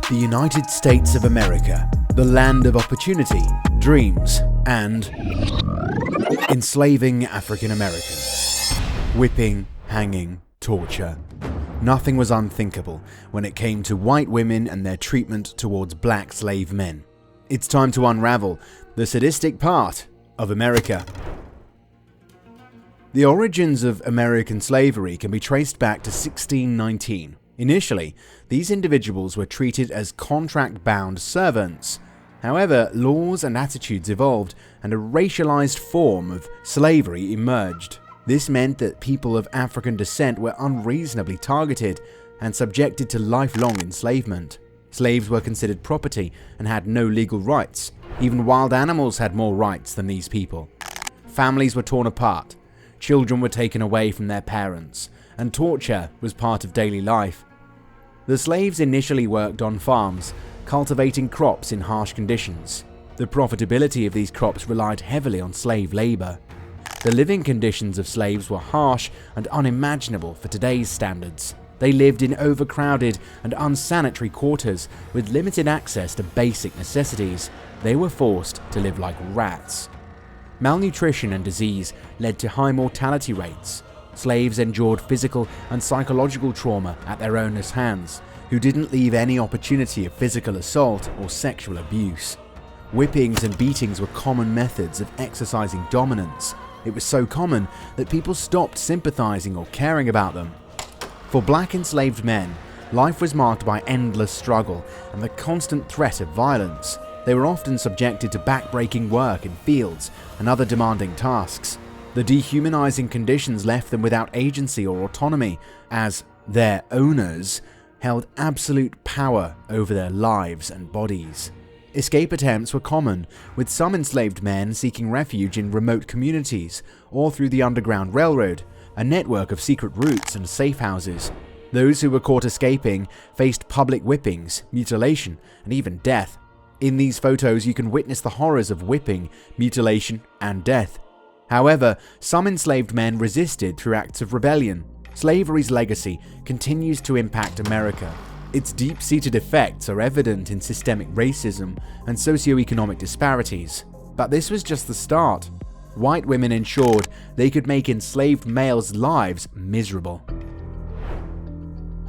The United States of America, the land of opportunity, dreams, and enslaving African Americans. Whipping, hanging, torture. Nothing was unthinkable when it came to white women and their treatment towards black slave men. It's time to unravel the sadistic part of America. The origins of American slavery can be traced back to 1619. Initially, these individuals were treated as contract-bound servants. However, laws and attitudes evolved and a racialized form of slavery emerged. This meant that people of African descent were unreasonably targeted and subjected to lifelong enslavement. Slaves were considered property and had no legal rights. Even wild animals had more rights than these people. Families were torn apart. Children were taken away from their parents, and torture was part of daily life. The slaves initially worked on farms, cultivating crops in harsh conditions. The profitability of these crops relied heavily on slave labor. The living conditions of slaves were harsh and unimaginable for today's standards. They lived in overcrowded and unsanitary quarters with limited access to basic necessities. They were forced to live like rats. Malnutrition and disease led to high mortality rates. Slaves endured physical and psychological trauma at their owners' hands, who didn't leave any opportunity of physical assault or sexual abuse. Whippings and beatings were common methods of exercising dominance. It was so common that people stopped sympathizing or caring about them. For black enslaved men, life was marked by endless struggle and the constant threat of violence. They were often subjected to backbreaking work in fields and other demanding tasks. The dehumanizing conditions left them without agency or autonomy, as their owners held absolute power over their lives and bodies. Escape attempts were common, with some enslaved men seeking refuge in remote communities or through the Underground Railroad, a network of secret routes and safe houses. Those who were caught escaping faced public whippings, mutilation, and even death. In these photos, you can witness the horrors of whipping, mutilation, and death. However, some enslaved men resisted through acts of rebellion. Slavery's legacy continues to impact America. Its deep-seated effects are evident in systemic racism and socioeconomic disparities. But this was just the start. White women ensured they could make enslaved males' lives miserable.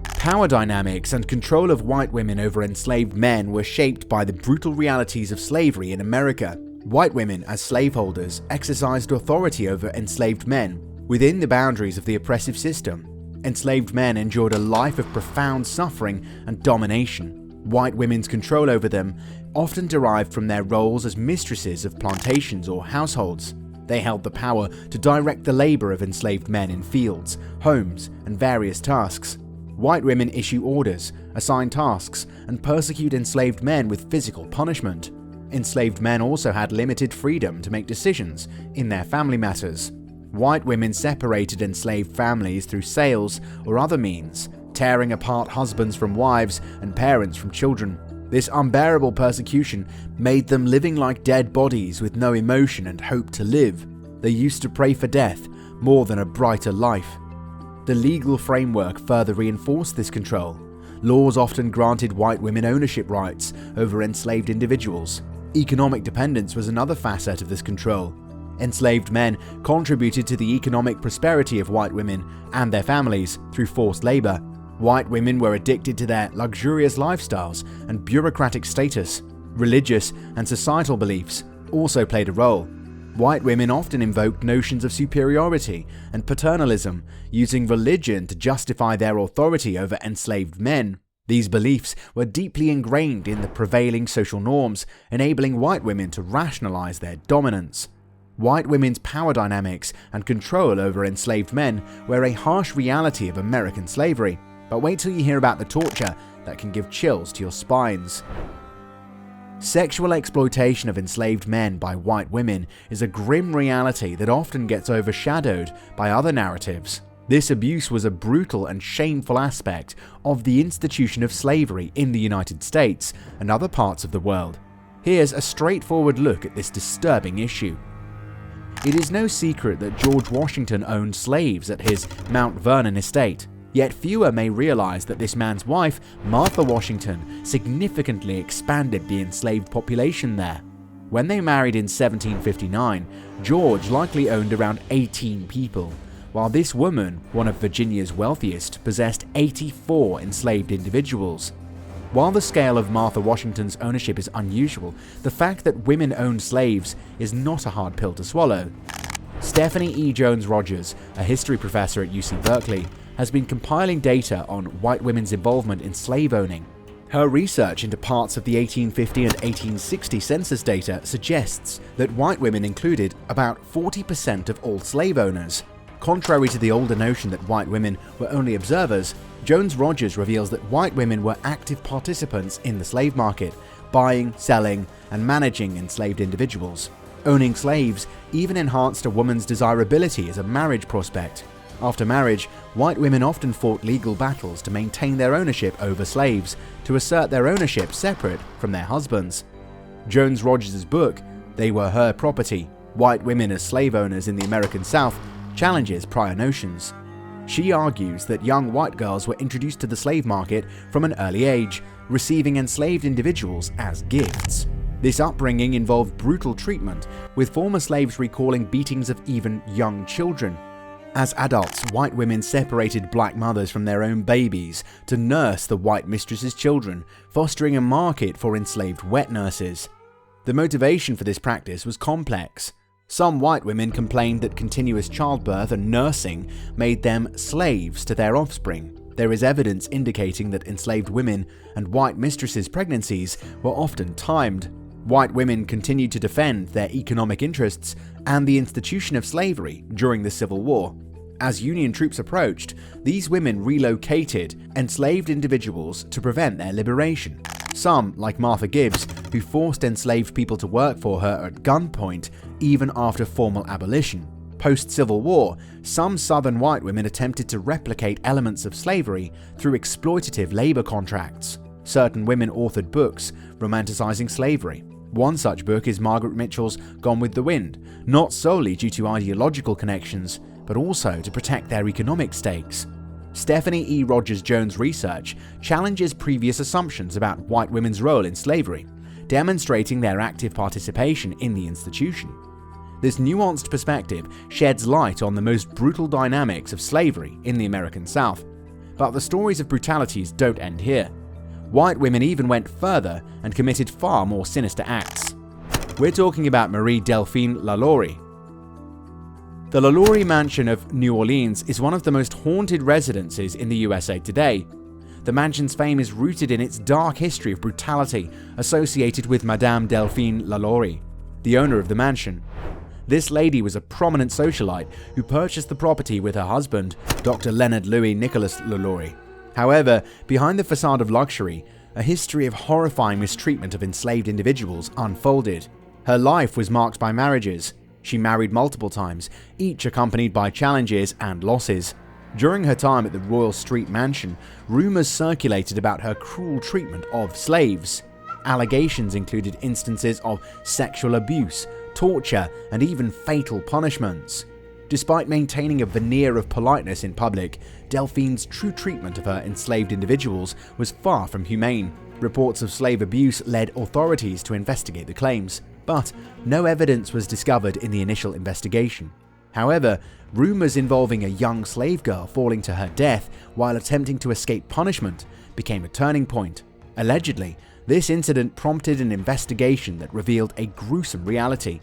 Power dynamics and control of white women over enslaved men were shaped by the brutal realities of slavery in America. White women, as slaveholders, exercised authority over enslaved men within the boundaries of the oppressive system. Enslaved men endured a life of profound suffering and domination. White women's control over them often derived from their roles as mistresses of plantations or households. They held the power to direct the labor of enslaved men in fields, homes, and various tasks. White women issue orders, assign tasks, and persecute enslaved men with physical punishment. Enslaved men also had limited freedom to make decisions in their family matters. White women separated enslaved families through sales or other means, tearing apart husbands from wives and parents from children. This unbearable persecution made them living like dead bodies with no emotion and hope to live. They used to pray for death more than a brighter life. The legal framework further reinforced this control. Laws often granted white women ownership rights over enslaved individuals. Economic dependence was another facet of this control. Enslaved men contributed to the economic prosperity of white women and their families through forced labor. White women were addicted to their luxurious lifestyles and bureaucratic status. Religious and societal beliefs also played a role. White women often invoked notions of superiority and paternalism, using religion to justify their authority over enslaved men. These beliefs were deeply ingrained in the prevailing social norms, enabling white women to rationalize their dominance. White women's power dynamics and control over enslaved men were a harsh reality of American slavery. But wait till you hear about the torture that can give chills to your spines. Sexual exploitation of enslaved men by white women is a grim reality that often gets overshadowed by other narratives. This abuse was a brutal and shameful aspect of the institution of slavery in the United States and other parts of the world. Here's a straightforward look at this disturbing issue. It is no secret that George Washington owned slaves at his Mount Vernon estate. Yet fewer may realize that this man's wife, Martha Washington, significantly expanded the enslaved population there. When they married in 1759, George likely owned around 18 people, while this woman, one of Virginia's wealthiest, possessed 84 enslaved individuals. While the scale of Martha Washington's ownership is unusual, the fact that women owned slaves is not a hard pill to swallow. Stephanie E. Jones Rogers, a history professor at UC Berkeley, has been compiling data on white women's involvement in slave owning. Her research into parts of the 1850 and 1860 census data suggests that white women included about 40% of all slave owners. Contrary to the older notion that white women were only observers, Jones Rogers reveals that white women were active participants in the slave market, buying, selling, and managing enslaved individuals. Owning slaves even enhanced a woman's desirability as a marriage prospect. After marriage, white women often fought legal battles to maintain their ownership over slaves, to assert their ownership separate from their husbands. Jones Rogers' book, They Were Her Property: White Women as Slave Owners in the American South, challenges prior notions. She argues that young white girls were introduced to the slave market from an early age, receiving enslaved individuals as gifts. This upbringing involved brutal treatment, with former slaves recalling beatings of even young children. As adults, white women separated black mothers from their own babies to nurse the white mistress's children, fostering a market for enslaved wet nurses. The motivation for this practice was complex. Some white women complained that continuous childbirth and nursing made them slaves to their offspring. There is evidence indicating that enslaved women and white mistresses' pregnancies were often timed. White women continued to defend their economic interests and the institution of slavery during the Civil War. As Union troops approached, these women relocated enslaved individuals to prevent their liberation. Some, like Martha Gibbs, who forced enslaved people to work for her at gunpoint even after formal abolition. Post-Civil War, some Southern white women attempted to replicate elements of slavery through exploitative labor contracts. Certain women authored books romanticizing slavery. One such book is Margaret Mitchell's Gone with the Wind, not solely due to ideological connections, but also to protect their economic stakes. Stephanie E. Rogers Jones' research challenges previous assumptions about white women's role in slavery, demonstrating their active participation in the institution. This nuanced perspective sheds light on the most brutal dynamics of slavery in the American South. But the stories of brutalities don't end here. White women even went further and committed far more sinister acts. We're talking about Marie Delphine LaLaurie. The LaLaurie Mansion of New Orleans is one of the most haunted residences in the USA today. The mansion's fame is rooted in its dark history of brutality associated with Madame Delphine LaLaurie, the owner of the mansion. This lady was a prominent socialite who purchased the property with her husband, Dr. Leonard Louis Nicholas LaLaurie. However, behind the facade of luxury, a history of horrifying mistreatment of enslaved individuals unfolded. Her life was marked by marriages. She married multiple times, each accompanied by challenges and losses. During her time at the Royal Street Mansion, rumors circulated about her cruel treatment of slaves. Allegations included instances of sexual abuse, torture, and even fatal punishments. Despite maintaining a veneer of politeness in public, Delphine's true treatment of her enslaved individuals was far from humane. Reports of slave abuse led authorities to investigate the claims, but no evidence was discovered in the initial investigation. However, rumors involving a young slave girl falling to her death while attempting to escape punishment became a turning point. Allegedly, this incident prompted an investigation that revealed a gruesome reality.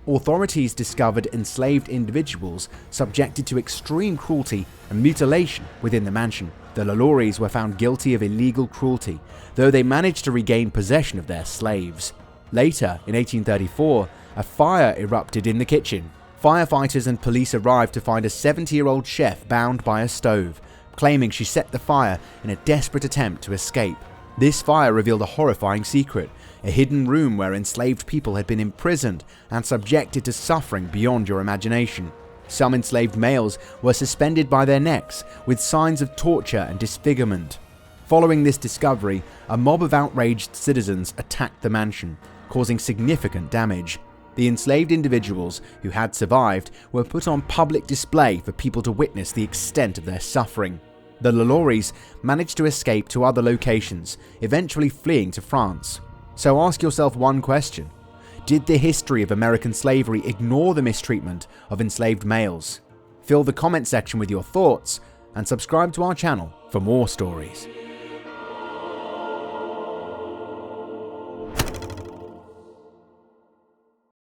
Authorities discovered enslaved individuals subjected to extreme cruelty and mutilation within the mansion. The LaLauries were found guilty of illegal cruelty, though they managed to regain possession of their slaves. Later, in 1834, a fire erupted in the kitchen. Firefighters and police arrived to find a 70-year-old chef bound by a stove, claiming she set the fire in a desperate attempt to escape. This fire revealed a horrifying secret, a hidden room where enslaved people had been imprisoned and subjected to suffering beyond your imagination. Some enslaved males were suspended by their necks with signs of torture and disfigurement. Following this discovery, a mob of outraged citizens attacked the mansion, causing significant damage. The enslaved individuals who had survived were put on public display for people to witness the extent of their suffering. The Lalauries managed to escape to other locations, eventually fleeing to France. So ask yourself one question: did the history of American slavery ignore the mistreatment of enslaved males? Fill the comment section with your thoughts and subscribe to our channel for more stories.